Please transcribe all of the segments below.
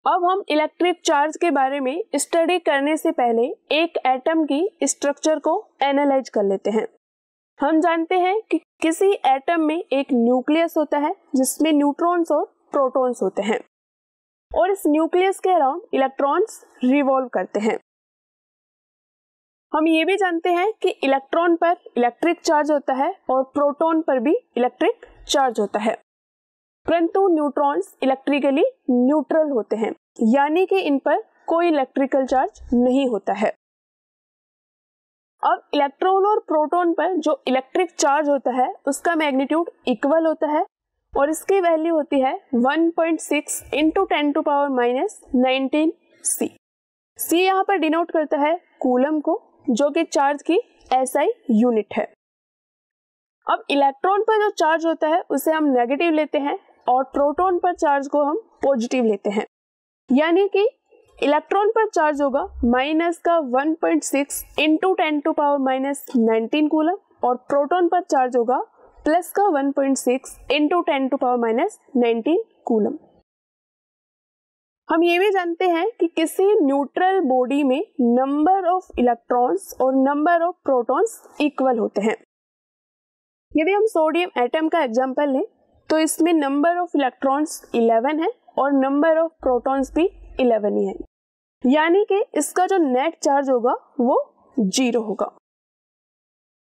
अब हम electric charge के बारे में स्टडी करने से पहले एक एटम की स्ट्रक्चर को एनालाइज कर लेते हैं। हम जानते हैं कि किसी एटम में एक न्यूक्लियस होता है जिसमें न्यूट्रॉन्स और प्रोटॉन्स होते हैं और इस न्यूक्लियस के अराउंड इलेक्ट्रॉन्स रिवॉल्व करते हैं। हम ये भी जानते हैं कि इलेक्ट्रॉन पर इलेक्ट्रिक चार्ज होता है और प्रोटॉन पर भी इलेक्ट्रिक चार्ज होता है, परंतु न्यूट्रॉन्स इलेक्ट्रिकली न्यूट्रल होते हैं, यानी कि इन पर कोई इलेक्ट्रिकल चार्ज नहीं होता है। अब इलेक्ट्रॉन और प्रोटॉन पर जो इलेक्ट्रिक चार्ज होता है उसका मैग्नीट्यूड इक्वल होता है और इसकी वैल्यू होती है 1.6 इंटू 10⁻⁻19 C। C यहाँ पर डिनोट करता है कूलम को, जो कि चार्ज की SI यूनिट है। अब इलेक्ट्रॉन पर जो चार्ज होता है उसे हम नेगेटिव लेते हैं और प्रोटॉन पर चार्ज को हम पॉजिटिव लेते हैं, यानी कि इलेक्ट्रॉन पर चार्ज होगा माइनस का 1.6 इंटू 10⁻⁻19 कूलम और प्रोटॉन पर चार्ज होगा प्लस का 1.6 इंटू 10⁻⁻19 कूलम। हम ये भी जानते हैं कि किसी न्यूट्रल बॉडी में नंबर ऑफ इलेक्ट्रॉन्स और नंबर ऑफ प्रोटॉन्स इक्वल होते हैं। यदि हम सोडियम एटम का एग्जांपल लें तो इसमें नंबर ऑफ इलेक्ट्रॉन्स 11 है और नंबर ऑफ प्रोटॉन्स भी 11 ही है, यानी कि इसका जो नेट चार्ज होगा वो 0 होगा।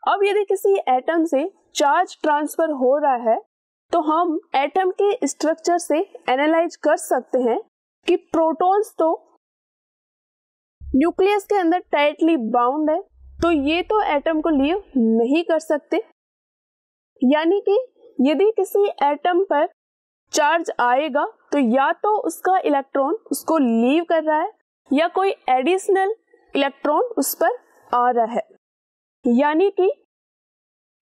अब यदि किसी एटम से चार्ज ट्रांसफर हो रहा है तो हम एटम के स्ट्रक्चर से एनालाइज कर सकते हैं कि प्रोटॉन्स तो न्यूक्लियस के अंदर टाइटली बाउंड है, तो ये तो एटम को लीव नहीं कर सकते, यानी कि यदि किसी एटम पर चार्ज आएगा तो या तो उसका इलेक्ट्रॉन उसको लीव कर रहा है या कोई एडिशनल इलेक्ट्रॉन उस पर आ रहा है, यानी कि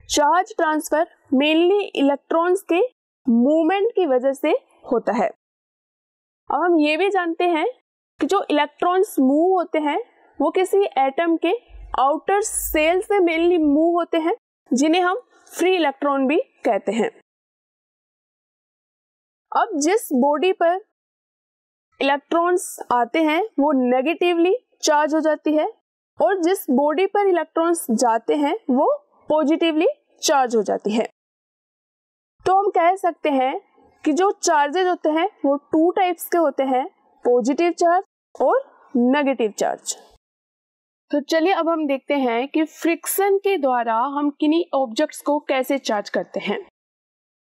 चार्ज ट्रांसफर मेनली इलेक्ट्रॉन्स के मूवमेंट की वजह से होता है। अब हम ये भी जानते हैं कि जो इलेक्ट्रॉन्स मूव होते हैं वो किसी एटम के आउटर सेल से मेनली मूव होते हैं, जिन्हें हम फ्री इलेक्ट्रॉन भी कहते हैं। अब जिस बॉडी पर इलेक्ट्रॉन्स आते हैं वो नेगेटिवली चार्ज हो जाती है और जिस बॉडी पर इलेक्ट्रॉन्स जाते हैं वो पॉजिटिवली चार्ज हो जाती है। तो हम कह सकते हैं कि जो चार्जेज होते हैं वो 2 टाइप्स के होते हैं, पॉजिटिव चार्ज और नेगेटिव चार्ज। तो चलिए अब हम देखते हैं कि फ्रिक्शन के द्वारा हम किन्हीं ऑब्जेक्ट्स को कैसे चार्ज करते हैं।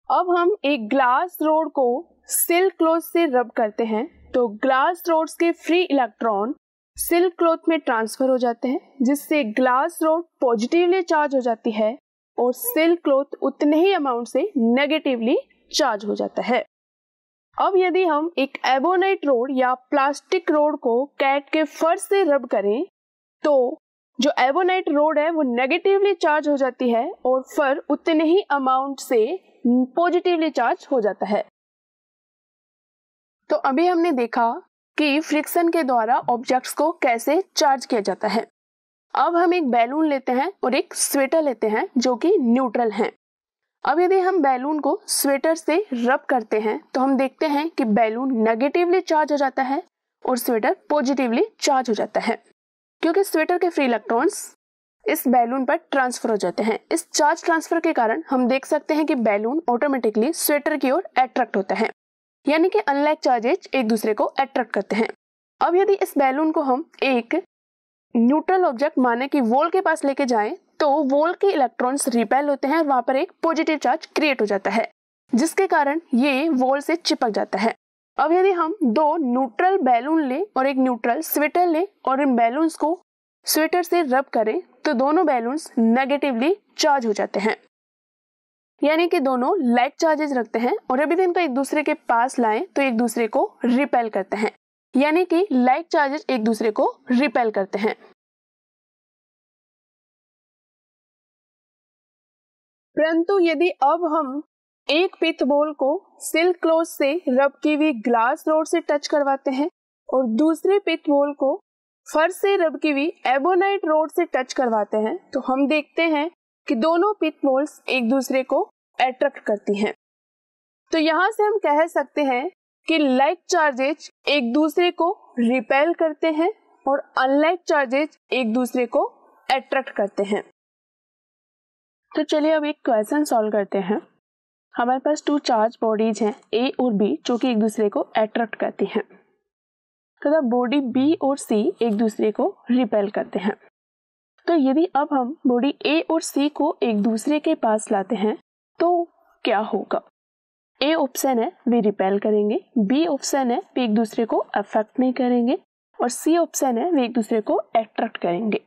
अब हम एक ग्लास रोड को सिल्क क्लॉथ से रब करते हैं तो ग्लास रोड्स के फ्री इलेक्ट्रॉन सिल्क क्लॉथ में ट्रांसफर हो जाते हैं, जिससे ग्लास रोड पॉजिटिवली चार्ज हो जाती है और सिल्क क्लॉथ उतने ही अमाउंट से नेगेटिवली चार्ज हो जाता है। अब यदि हम एक एबोनाइट रोड या प्लास्टिक रोड को कैट के फर्श से रब करें तो जो एबोनाइट रोड है वो नेगेटिवली चार्ज हो जाती है और फर उतने ही अमाउंट से पॉजिटिवली चार्ज हो जाता है। तो अभी हमने देखा कि फ्रिक्शन के द्वारा ऑब्जेक्ट्स को कैसे चार्ज किया जाता है। अब हम एक बैलून लेते हैं और एक स्वेटर लेते हैं जो कि न्यूट्रल हैं। अब यदि हम बैलून को स्वेटर से रब करते हैं तो हम देखते हैं कि बैलून नेगेटिवली चार्ज हो जाता है और स्वेटर पॉजिटिवली चार्ज हो जाता है, क्योंकि स्वेटर के फ्री इलेक्ट्रॉन्स इस बैलून पर ट्रांसफर हो जाते हैं। इस चार्ज ट्रांसफर के कारण हम देख सकते हैं कि बैलून ऑटोमेटिकली स्वेटर की ओर अट्रैक्ट होता है, यानी कि अनलाइक चार्जेज एक दूसरे को अट्रैक्ट करते हैं। अब यदि इस बैलून को हम एक न्यूट्रल ऑब्जेक्ट माने कि वॉल के पास लेके जाएं तो वॉल के इलेक्ट्रॉन्स रिपेल होते हैं और वहां पर एक पॉजिटिव चार्ज क्रिएट हो जाता है, जिसके कारण ये वॉल से चिपक जाता है। अब यदि हम 2 न्यूट्रल बैलून लें और एक न्यूट्रल स्वेटर लें और इन बैलून्स को स्वेटर से रब करें तो दोनों बैलून्स नेगेटिवली चार्ज हो जाते हैं, यानी कि दोनों लाइक चार्जेस रखते हैं और यदि इनको एक दूसरे के पास लाएं तो एक दूसरे को रिपेल करते हैं, यानी कि लाइक चार्जेस एक दूसरे को रिपेल करते हैं। परंतु यदि अब हम एक पिथ बॉल को सिल्क क्लॉथ से रब की हुई ग्लास रोड से टच करवाते हैं और दूसरे पिथ बॉल को फर्श से रब की हुई एबोनाइट रोड से टच करवाते हैं तो हम देखते हैं कि दोनों पिथ बॉल्स एक दूसरे को अट्रैक्ट करती हैं। तो यहाँ से हम कह सकते हैं कि लाइक चार्जेज एक दूसरे को रिपेल करते हैं और अनलाइक चार्जेज एक दूसरे को अट्रैक्ट करते हैं। तो चलिए अब एक क्वेश्चन सॉल्व करते हैं। हमारे पास 2 चार्ज बॉडीज हैं A और B जो कि एक दूसरे को अट्रैक्ट करती हैं तथा बॉडी B और C एक दूसरे को रिपेल करते हैं। तो यदि अब हम बॉडी A और C को एक दूसरे के पास लाते हैं तो क्या होगा? A ऑप्शन है वे रिपेल करेंगे, B ऑप्शन है वे एक दूसरे को अफेक्ट नहीं करेंगे और C ऑप्शन है वे एक दूसरे को अट्रैक्ट करेंगे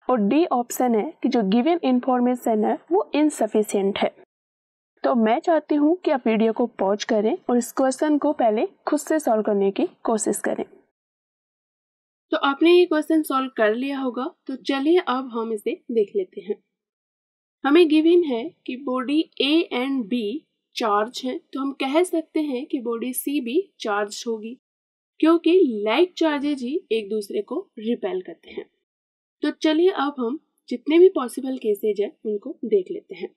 और D ऑप्शन है कि जो गिवन इंफॉर्मेशन है वो इनसफिशिएंट है। तो मैं चाहती हूँ कि आप वीडियो को पॉज करें और इस क्वेश्चन को पहले खुद से सॉल्व करने की कोशिश करें। तो आपने ये क्वेश्चन सॉल्व कर लिया होगा, तो चलिए अब हम इसे देख लेते हैं। हमें गिवन है कि body A and B charge है, तो हम कह सकते हैं कि बॉडी C भी चार्ज होगी क्योंकि लाइक चार्जेज ही एक दूसरे को रिपेल करते हैं। तो चलिए अब हम जितने भी पॉसिबल केसेज है उनको देख लेते हैं।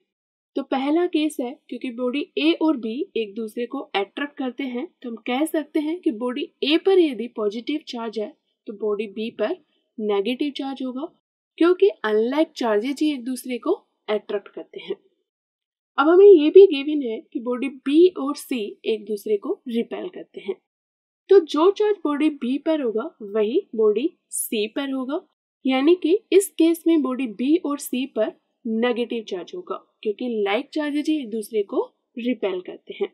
तो पहला केस है क्योंकि बॉडी A और B एक दूसरे को अट्रैक्ट करते हैं, तो हम कह सकते हैं कि बॉडी A पर यदि पॉजिटिव चार्ज है तो बॉडी B पर नेगेटिव चार्ज होगा क्योंकि अनलाइक चार्जेज ही एक दूसरे को अट्रैक्ट करते हैं। अब हमें ये भी गिवन है कि बॉडी B और C एक दूसरे को रिपेल करते हैं, तो जो चार्ज बॉडी B पर होगा वही बॉडी C पर होगा, यानी कि इस केस में बॉडी B और C पर नेगेटिव चार्ज होगा क्योंकि लाइक चार्जेज ही एक दूसरे को रिपेल करते हैं।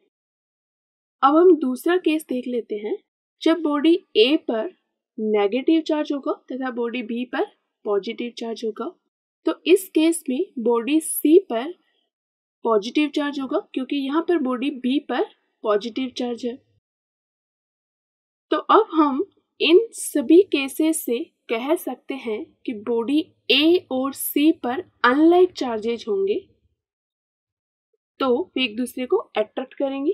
अब हम दूसरा केस देख लेते हैं। जब बॉडी A पर नेगेटिव चार्ज होगा तथा बॉडी B पर पॉजिटिव चार्ज होगा, तो इस केस में बॉडी C पर पॉजिटिव चार्ज होगा क्योंकि यहाँ पर बॉडी B पर पॉजिटिव चार्ज है। तो अब हम इन सभी केसेस से कह सकते हैं कि बॉडी A और C पर अनलाइक चार्जेज होंगे तो वे एक दूसरे को अट्रैक्ट करेंगे